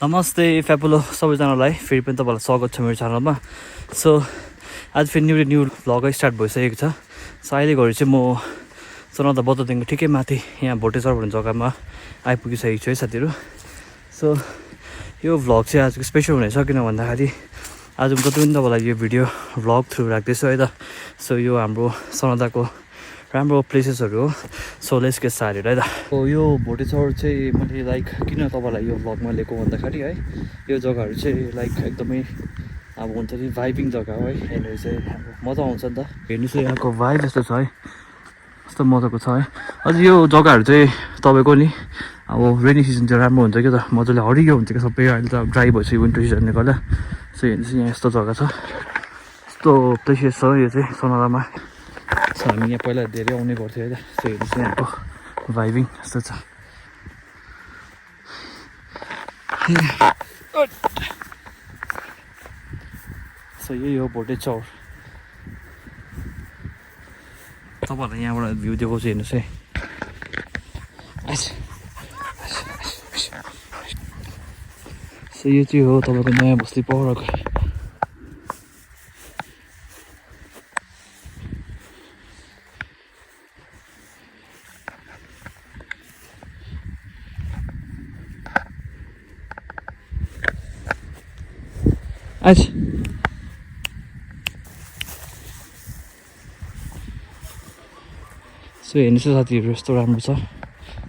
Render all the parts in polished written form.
नमस्ते फ्यापुलो सबैजनालाई फेरि पनि तपाईँलाई स्वागत छ मेरो च्यानलमा। सो आज फेरि न्यू भ्लग स्टार्ट भइसकेको छ। सो अहिले घरि चाहिँ म सोनादा बौद्धदेखिको ठिकै माथि यहाँ भोटेचर भन्ने जग्गामा आइपुगिसकेको छु है साथीहरू। सो यो भ्लग चाहिँ आजको स्पेसल हुनेछ, किन भन्दाखेरि आज म जति पनि तपाईँलाई यो भिडियो भ्लग थ्रु राख्दैछु है त। सो यो हाम्रो सोनादाको राम्रो प्लेसेसहरू हो। सो लेट्स गेट स्टार्टेड है त। यो भोटेचर चाहिँ मैले लाइक किन तपाईँलाई यो भ्लगमा लिएको भन्दाखेरि है, यो जग्गाहरू चाहिँ लाइक एकदमै अब हुन्छ नि भाइबिङ जग्गा हो है। यहाँनिर चाहिँ अब मजा आउँछ नि त। हेर्नुहोस् यहाँको भाइब यस्तो छ है, यस्तो मजाको छ है। अझ यो जग्गाहरू चाहिँ तपाईँको नि अब रेनी सिजन चाहिँ राम्रो हुन्छ क्या त, मजाले हरियो हुन्छ क्या सबै। अहिले त ड्राई भइसक्यो विन्टर सिजनले गर्दा। सो हेर्नुहोस् यहाँ यस्तो जग्गा छ, यस्तो प्लेसेस छ यो चाहिँ सोनादामा। सो हामी यहाँ पहिला धेरै आउने गर्थ्यो है त। सो हेर्नुहोस् यहाँको भाइबिङ यस्तो छ। सो यही हो भोटेचर। तपाईँहरूलाई यहाँबाट भ्यू देखाउँछु हेर्नुहोस् है। सो यो चाहिँ हो तपाईँको नयाँ बस्ती पहरको। सो हेर्नुहोस् साथीहरू यस्तो राम्रो छ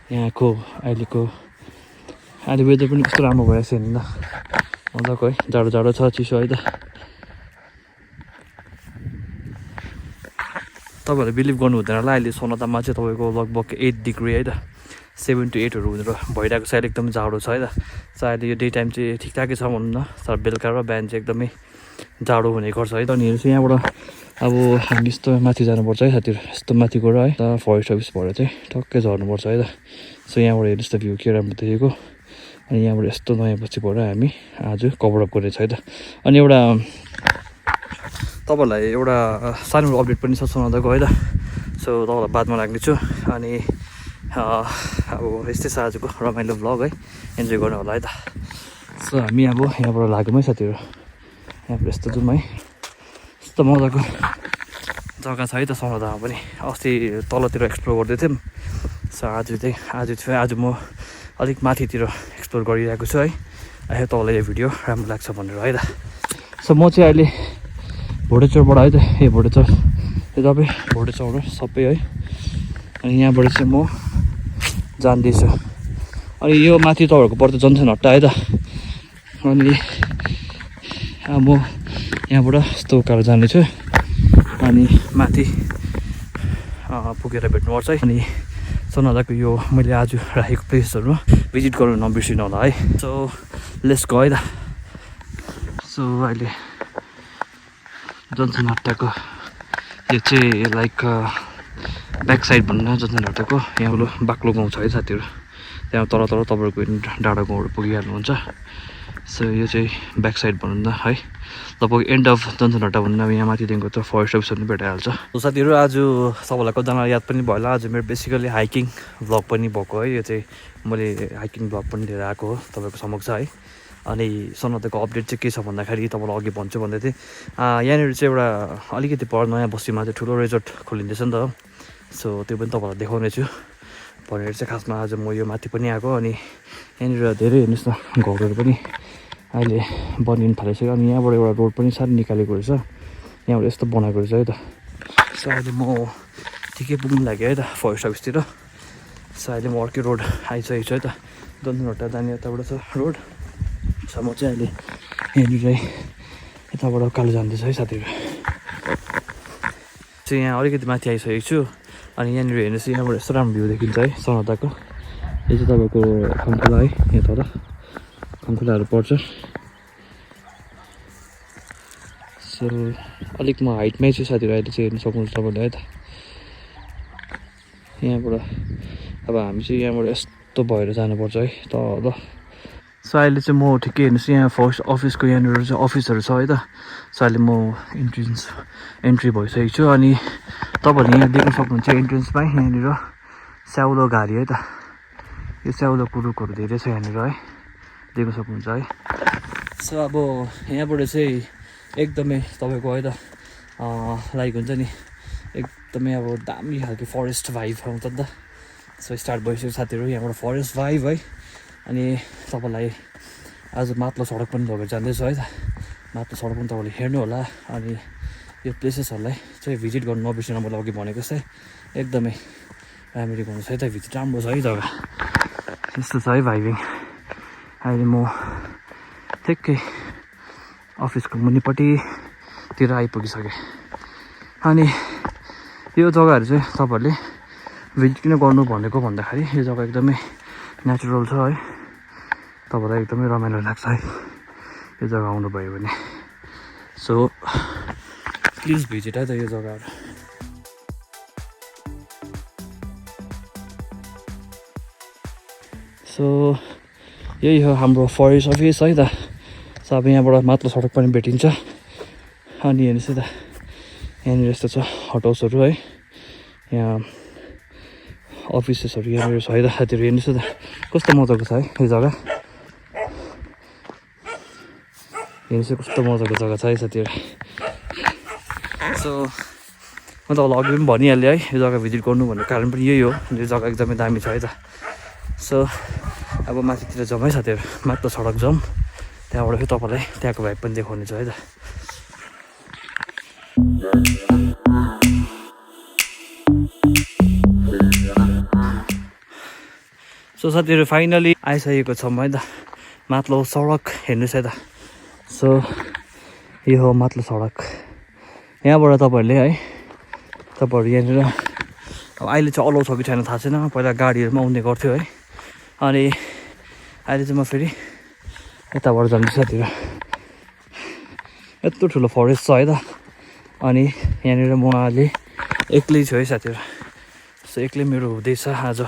यहाँको अहिले वेदर पनि कस्तो राम्रो भइरहेको छ हेर्नु न, मजाको है। जाडो जाडो छ, चिसो है त। तपाईँहरूले बिलिभ गर्नु हुँदैन होला, अहिले सोनादामा चाहिँ तपाईँको लगभग 8 डिग्री है त, 7 to 8हरू हुँदो भइरहेको छ। अहिले एकदम जाडो छ है त। सो अहिले यो डे टाइम चाहिँ ठिकठाकै छ भनौँ न, तर बेलुका र बिहान चाहिँ एकदमै जाडो हुने गर्छ है त। अनि हेर्नुहोस् यहाँबाट अब हामी यस्तो माथि जानुपर्छ है साथीहरू, यस्तो माथि गएर है त फरेस्ट अफिस भएर चाहिँ टक्कै झर्नुपर्छ है त। सो यहाँबाट हेर्नुहोस् त भ्यू के राम्रो देखेको। अनि यहाँबाट यस्तो नयाँ बस्तीबाट हामी आज कभरअप गर्नेछ है त। अनि एउटा तपाईँहरूलाई एउटा सानो अपडेट पनि छ सोनादाको है त। सो तपाईँलाई बादमा राख्नेछु। अनि अब यस्तै छ आजको रमाइलो भ्लग है, इन्जोय गर्नु होला है त। सो हामी अब यहाँबाट लाग्यौँ है साथीहरू, यहाँबाट यस्तो जाउँ है। यस्तो मजाको जग्गा छ है त सोनादामा पनि। अस्ति तलतिर एक्सप्लोर गर्दै थियौँ। सो आज म अलिक माथितिर एक्सप्लोर गरिरहेको छु है। आयो तपाईँलाई यो भिडियो राम्रो लाग्छ भनेर है त। सो म चाहिँ अहिले भोटेचरबाट है त, यो भोटेचर यो तपाईँ भोटेचर सबै है। अनि यहाँबाट चाहिँ म जान्दैछु। अनि यो माथि तपाईँहरूको पर्छ जन्सन हट्टा है त। अनि म यहाँबाट यस्तो उकालो जानेछु। अनि माथि पुगेर भेट्नुपर्छ है। अनि सोनादाको यो मैले आज राखेको प्लेसहरू भिजिट गर्नु नबिर्सिनु होला है। सो लेट्स गो है त। सो अहिले जन्सन हट्टाको यो चाहिँ लाइक ब्याक साइड भन्नु न जन्सन हट्टाको। यहाँ बाक्लो गाउँ छ है साथीहरू, त्यहाँ तल तपाईँहरूको डाँडा गाउँहरू पुगिहाल्नुहुन्छ। सो यो चाहिँ ब्याक साइड भनौँ न है, लगभग एन्ड अफ जन्सन हट्टा भन्नु अब यहाँ माथिदेखिको त फरेस्ट अफिसहरू पनि भेटाइहाल्छ। साथीहरू आज तपाईँलाई कतिजना याद पनि भयो होला, आज मेरो बेसिकली हाइकिङ भ्लग पनि भएको है। यो चाहिँ मैले हाइकिङ भ्लग पनि लिएर आएको हो तपाईँको समक्ष है। अनि सोनादाको अपडेट चाहिँ के छ भन्दाखेरि तपाईँलाई अघि भन्छु भन्दै थिएँ, यहाँनिर चाहिँ एउटा अलिकति पर नयाँ बस्तीमा चाहिँ ठुलो रिजोर्ट खोलिँदैछ नि त। सो त्यो पनि तपाईँलाई देखाउने छु भनेर चाहिँ खासमा आज म यो माथि पनि आएको। अनि यहाँनिर धेरै हेर्नुहोस् न घरहरू पनि अहिले बनिनु थालिसक्यो। अनि यहाँबाट एउटा रोड पनि साह्रै निकालेको रहेछ, यहाँबाट यस्तो बनाएको रहेछ है त। सो अहिले म ठिकै पुग्नु लाग्यो है त फरेस्ट अफिसतिर। सो अहिले म अर्कै रोड आइसकेको छु है त, जन्सनहट्टा जाने यताबाट छ रोड। सो म चाहिँ अहिले यहाँनिर यताबाट उकालो जाँदैछ है साथीहरू। चाहिँ यहाँ अलिकति माथि आइसकेको छु। अनि यहाँनिर हेर्नुहोस् यहाँबाट यस्तो राम्रो भ्यू देखिन्छ है सोनादाको। यो चाहिँ तपाईँको खम्खुला है, यहाँ तल खम्खुलाहरू पर्छ। सो अलिक म हाइटमै छु साथीहरू, अहिले चाहिँ हेर्नु सक्नुहुन्छ तपाईँले है त। यहाँबाट अब हामी चाहिँ यहाँबाट यस्तो भएर जानुपर्छ है तल। सो अहिले चाहिँ म ठिकै हेर्नुहोस् यहाँ फरेस्ट अफिसको यहाँनिर चाहिँ अफिसहरू छ है त। सो अहिले म एन्ट्री भइसकेको छु। अनि तपाईँहरूले यहाँ देख्न सक्नुहुन्छ एन्ट्रेन्समा यहाँनिर स्याउलो घारी है त। यो स्याउलोको रुखहरू धेरै छ यहाँनिर है। देख्न सक्नुहुन्छ है। सो अब यहाँबाट चाहिँ एकदमै तपाईँको है त लाइक हुन्छ नि एकदमै अब दामी खालको फरेस्ट भाइब आउँछ नि त। सो स्टार्ट भइसक्यो साथीहरू यहाँबाट फरेस्ट भाइब है। अनि तपाईँलाई आज माथिल्लो सडक पनि लगेर जाँदैछु है त। माथिल्लो सडक पनि तपाईँले हेर्नु होला। अनि यो प्लेसेसहरूलाई चाहिँ भिजिट गर्नु नबिर्सिनु, मैले अघि भनेको चाहिँ एकदमै राम्ररी गर्नुहोस् है त। भिजिट राम्रो छ है जग्गा, यस्तो छ है भाइबिङ। अहिले म ठिक्कै अफिसको मुनिपट्टितिर आइपुगिसकेँ। अनि यो जग्गाहरू चाहिँ तपाईँहरूले भिजिट किन गर्नु भनेको भन्दाखेरि यो जग्गा एकदमै नेचुरल छ है। तपाईँलाई एकदमै रमाइलो लाग्छ है यो जग्गा आउनुभयो भने। सो प्लिज भिजिट है त यो जग्गाहरू। सो यही हो हाम्रो फरेस्ट अफिस है त। सो अब यहाँबाट माथिल्लो सडक पनि भेटिन्छ। अनि हेर्नुहोस् है त यहाँनिर यस्तो छ हट हाउसहरू है, यहाँ अफिसेसहरू यहाँनिर छ है त साथीहरू। हेर्नुहोस् है त कस्तो मजाको छ है यो जग्गा। हेर्नुहोस् कस्तो मजाको जग्गा छ है साथीहरू। सो म तपाईँलाई अघि पनि भनिहालेँ है यो जग्गा भिजिट गर्नु भन्ने कारण पनि यही हो, यो जग्गा एकदमै दामी छ है त। सो अब माथितिर जाउँ है साथीहरू, माथिल्लो सडक जाउँ, त्यहाँबाट फेरि तपाईँलाई त्यहाँको भाइब पनि देखाउने छ है त। सो साथीहरू फाइनली आइसकेको छौँ है त माथिल्लो सडक। हेर्नुहोस् है त। सो यो हो माथिल्लो सडक। यहाँबाट तपाईँहरूले है तपाईँहरू यहाँनिर अब अहिले चाहिँ अलाउ छ कि छैन थाहा छैन, पहिला गाडीहरूमा आउने गर्थ्यो है। अनि अहिले चाहिँ म फेरि यताबाट जान्छु साथीहरू। यत्रो ठुलो फरेस्ट छ है त। अनि यहाँनिर म अहिले एक्लै छु है साथीहरू। सो एक्लै मेरो हुँदैछ आज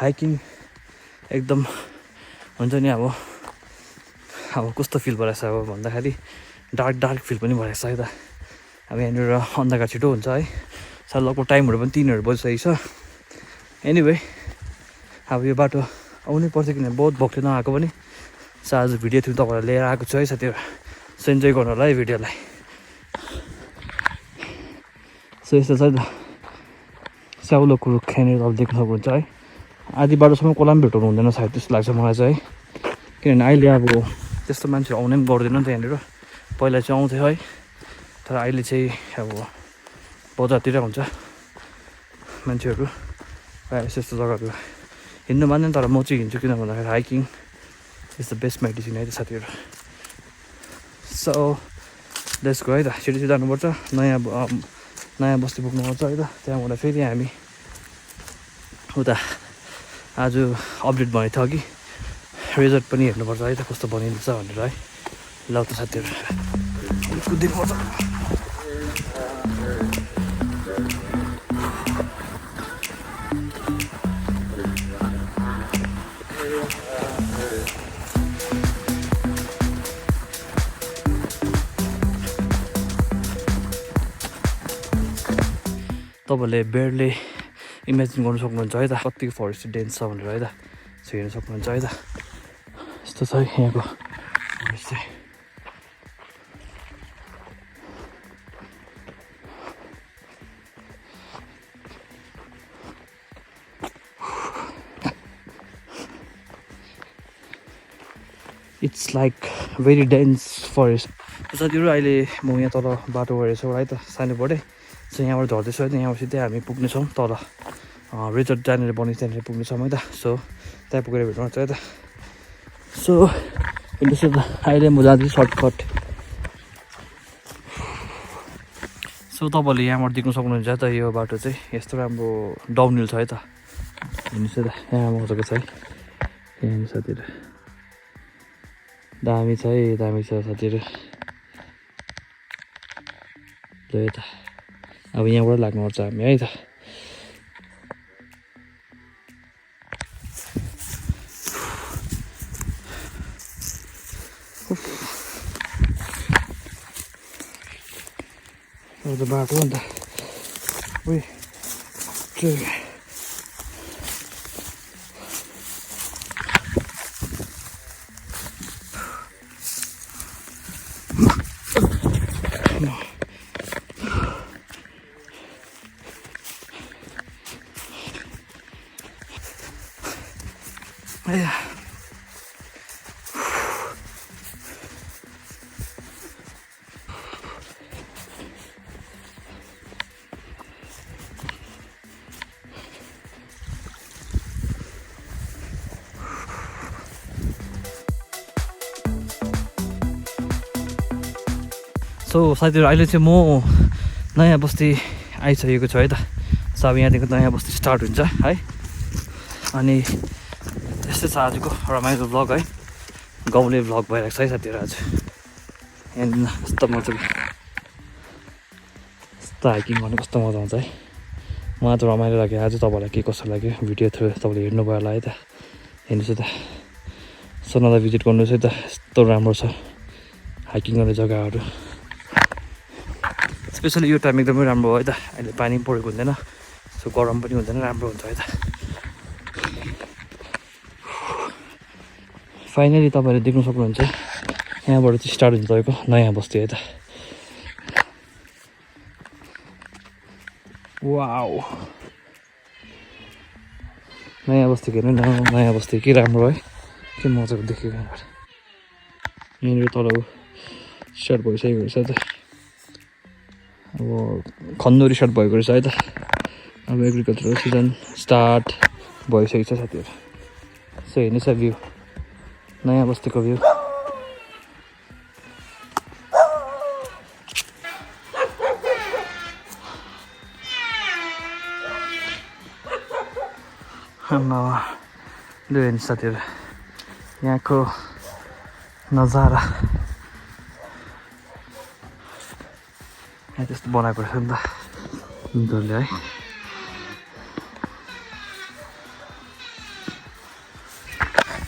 हाइकिङ। एकदम हुन्छ नि अब कस्तो फिल भइरहेछ अब भन्दाखेरि डार्क फिल पनि भइरहेछ है त। अब यहाँनिर अन्धकार छिटो हुन्छ है। सर लगभग टाइमहरू पनि 3 बजिसकेको छ। एनिवे अब यो बाटो आउनै पर्छ किनभने बहुत भक्ति नआएको पनि। सो आज भिडियो थ्रु तपाईँहरूलाई लिएर आएको छु है साथीहरू। सो इन्जोय गर्नु होला है भिडियोलाई। सो यस्तो छ है त स्याउलो कुरो यहाँनिर अब देख्न सक्नुहुन्छ है। आधी बाटोसम्म कसलाई पनि भेटाउनु हुँदैन सायद त्यस्तो लाग्छ मलाई चाहिँ है। किनभने अहिले अब त्यस्तो मान्छेहरू आउने पनि गर्दैन नि त यहाँनिर। पहिला चाहिँ आउँथ्यो है, तर अहिले चाहिँ अब बजारतिर हुन्छ मान्छेहरू प्रायः यस्तो जग्गाहरू हिँड्नु मान्दैन। तर म चाहिँ हिँड्छु किन भन्दाखेरि hiking is the best medicine है त साथीहरू। सो लेट्स गो है त। छिटो छिटो जानुपर्छ, नयाँ बस्ती पुग्नुपर्छ है त। त्यहाँबाट फेरि हामी उता आज अपडेट भनेको थियो कि रिजल्ट पनि हेर्नुपर्छ है त कस्तो बनिन्छ भनेर है। ल त साथीहरू कुदिनुपर्छ। तपाईँहरूले बेयरले इमेजिन गर्नु सक्नुहुन्छ है त कतिको फरेस्ट डेन्स छ भनेर है त। सो हेर्नु सक्नुहुन्छ है त यस्तो छ है यहाँको फरेस्ट चाहिँ। It's like very dense forest. साथीहरू अहिले म यहाँ तल बाटो गएर छु है त सानोबाटै। सो यहाँबाट झर्दैछु है त। यहाँबाट सिधै हामी पुग्नेछौँ तल रिजोर्ट जहाँनिर बनिन्छ त्यहाँनिर पुग्नेछौँ है त। सो त्यहाँ पुगेर भेट्नुहुन्छ है त। सो त्यसो त अहिले म जाँदैछु सर्टकट। सो तपाईँहरूले यहाँबाट देख्न सक्नुहुन्छ त यो बाटो चाहिँ यस्तो राम्रो डाउनहिल छ है त। हेर्नुहोस् त यहाँ मजाको छ है। यहाँ साथीहरू दामी छ है, दामी छ साथीहरू। ल यता अब यहाँबाट लाग्नुपर्छ हामी है त। बाटो अन्त उयो सो साथीहरू अहिले चाहिँ म नयाँ बस्ती आइसकेको छु है त। सो अब यहाँदेखि नयाँ बस्ती स्टार्ट हुन्छ है। अनि यस्तै छ आजको रमाइलो भ्लग है, गाउँले भ्लग भइरहेको छ है साथीहरू। आज यहाँनिर कस्तो मजाको यस्तो हाइकिङ गर्नु कस्तो मजा आउँछ है। मलाई त रमाइलो लाग्यो। आज तपाईँलाई के कस्तो लाग्यो भिडियो थ्रु तपाईँले हेर्नुभयो होला है त। हेर्नुहोस् है त, सोनादा भिजिट गर्नुहोस् है त, यस्तो राम्रो छ हाइकिङ गर्ने जग्गाहरू। स्पेसली यो टाइम एकदमै राम्रो हो है त। अहिले पानी पनि परेको हुँदैन, सो गरम पनि हुँदैन, राम्रो हुन्छ है त। फाइनली तपाईँले देख्न सक्नुहुन्छ यहाँबाट चाहिँ स्टार्ट हुन्छ तपाईँको नयाँ बस्ती है त। वाउ, नयाँ बस्ती हेर्नु न, नयाँ बस्ती के राम्रो है, के मजाको देखेको यहाँबाट। यहाँनिर तल स्टार्ट भइसकेको रहेछ त, अब खन्दुरी स्टार्ट भएको रहेछ है त। अब एग्रिकल्चरल सिजन स्टार्ट भइसकेको छ साथीहरू। सो हेर्नुहोस् भ्यू, नयाँ बस्तीको भ्यू। लु हेर्नुहोस् साथीहरू यहाँको नजारा। यहाँ त्यस्तो बनाएको रहेछ नि त उनीहरूले है।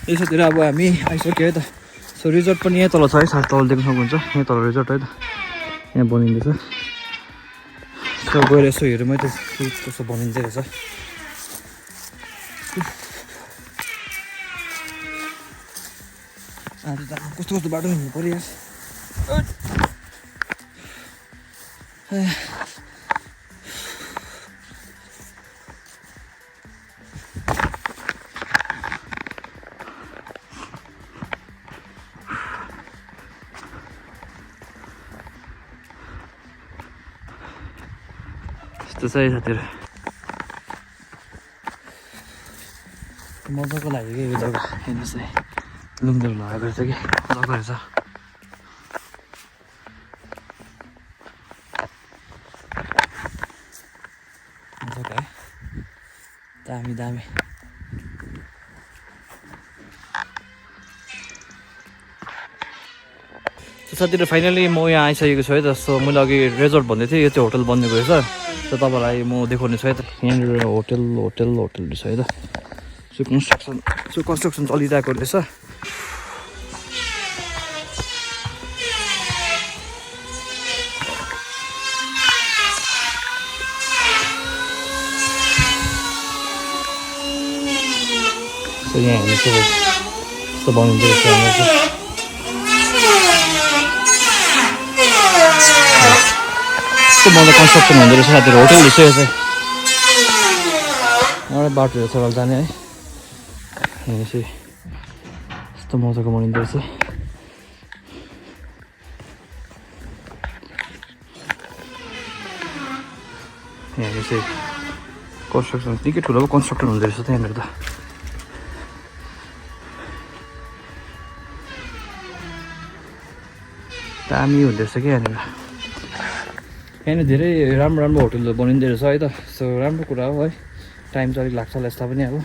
यो साथीहरू अब हामी आइसक्यो है त। सो रिजोर्ट पनि यहीँ तल छ है, साथी तल देख्न सक्नुहुन्छ, यहीँ तल रिजोर्ट है त, यहाँ बनिँदैछ। सो गएर यसो हेरौँ है त कस्तो बनिँदै रहेछ। आज त कस्तो कस्तो बाटो हिँड्नु पऱ्यो यार। यस्तो छ है साथीहरू, मजाको लाग्यो कि यो जग्गा। हेर्नुहोस् है, लुङहरू लगाएको रहेछ कि मजाको रहेछ। मजाको है, दामी दामी। साथीहरू फाइनली म यहाँ आइसकेको छु है त। सो मैले अघि रिजोर्ट भन्दै थिएँ, यो चाहिँ होटल बनेको रहेछ। सो तपाईँलाई म देखाउने छु है त। यहाँनिर होटल रहेछ है त। सो कन्स्ट्रक्सन चलिरहेको रहेछ। सो यहाँ हेर्नुहोस् यस्तो बनिँदो रहेछ हाम्रो चाहिँ। यस्तो मजा कन्स्ट्रक्सन हुँदो रहेछ साथीहरू, होटल रहेछ यो चाहिँ। एउटा बाटो रहेछ होला जाने है। हेर्नुहोस् है, यस्तो मजाको बनिँदो रहेछ। हेर्नुहोस् है, कन्स्ट्रक्सन निकै ठुलो कन्स्ट्रक्सन हुँदो रहेछ त यहाँनिर त। दामी हुँदो रहेछ क्या यहाँनिर। यहाँनिर धेरै राम्रो राम्रो होटलहरू बनिँदो रहेछ है त। सो राम्रो कुरा हो है। टाइम चाहिँ अलिक लाग्छ होला यस्ता पनि, अब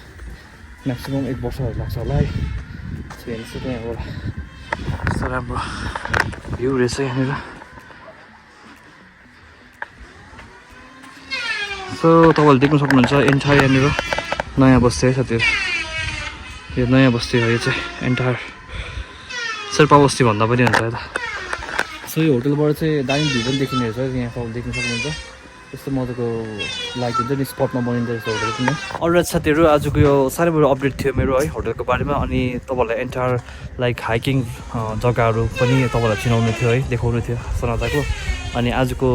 म्याक्सिमम् 1 वर्षहरू लाग्छ होला है। सो हेर्नुहोस् त्यहाँबाट यस्तो राम्रो भ्यू रहेछ यहाँनिर। सो तपाईँले देख्न सक्नुहुन्छ एन्टायर यहाँनिर नयाँ बस्ती है साथीहरू। यो नयाँ बस्ती हो, यो चाहिँ एन्टायर शेर्पा बस्ती भन्दा पनि हुन्छ यता। सो यो होटलबाट चाहिँ दामी भ्यू पनि देखिने रहेछ, यहाँ तपाईँले देख्न सक्नुहुन्छ। यस्तो मजाको लाइक हुन्छ नि, स्पटमा बनिँदो रहेछ होटल पनि। अलराइट साथीहरू, आजको यो साह्रै बडो अपडेट थियो मेरो है होटलको बारेमा। अनि तपाईँलाई एन्टायर लाइक हाइकिङ जग्गाहरू पनि तपाईँलाई चिनाउनु थियो है, देखाउनु थियो सोनादाको। अनि आजको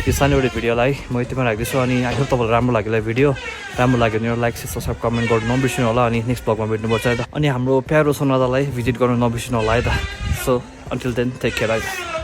यो सानोबडे भिडियोलाई म यतिमा राख्दैछु अनि आई होप तपाईँलाई राम्रो लाग्यो भिडियो राम्रो लाग्यो भने लाइक सब्सक्राइब कमेन्ट गर्नु नबिर्सिनु होला अनि नेक्स्ट ब्लगमा भेट्नुपर्छ है त अनि हाम्रो प्यारो सोनादालाई भिजिट गर्नु नबिर्सिनु होला है त so until then take care है त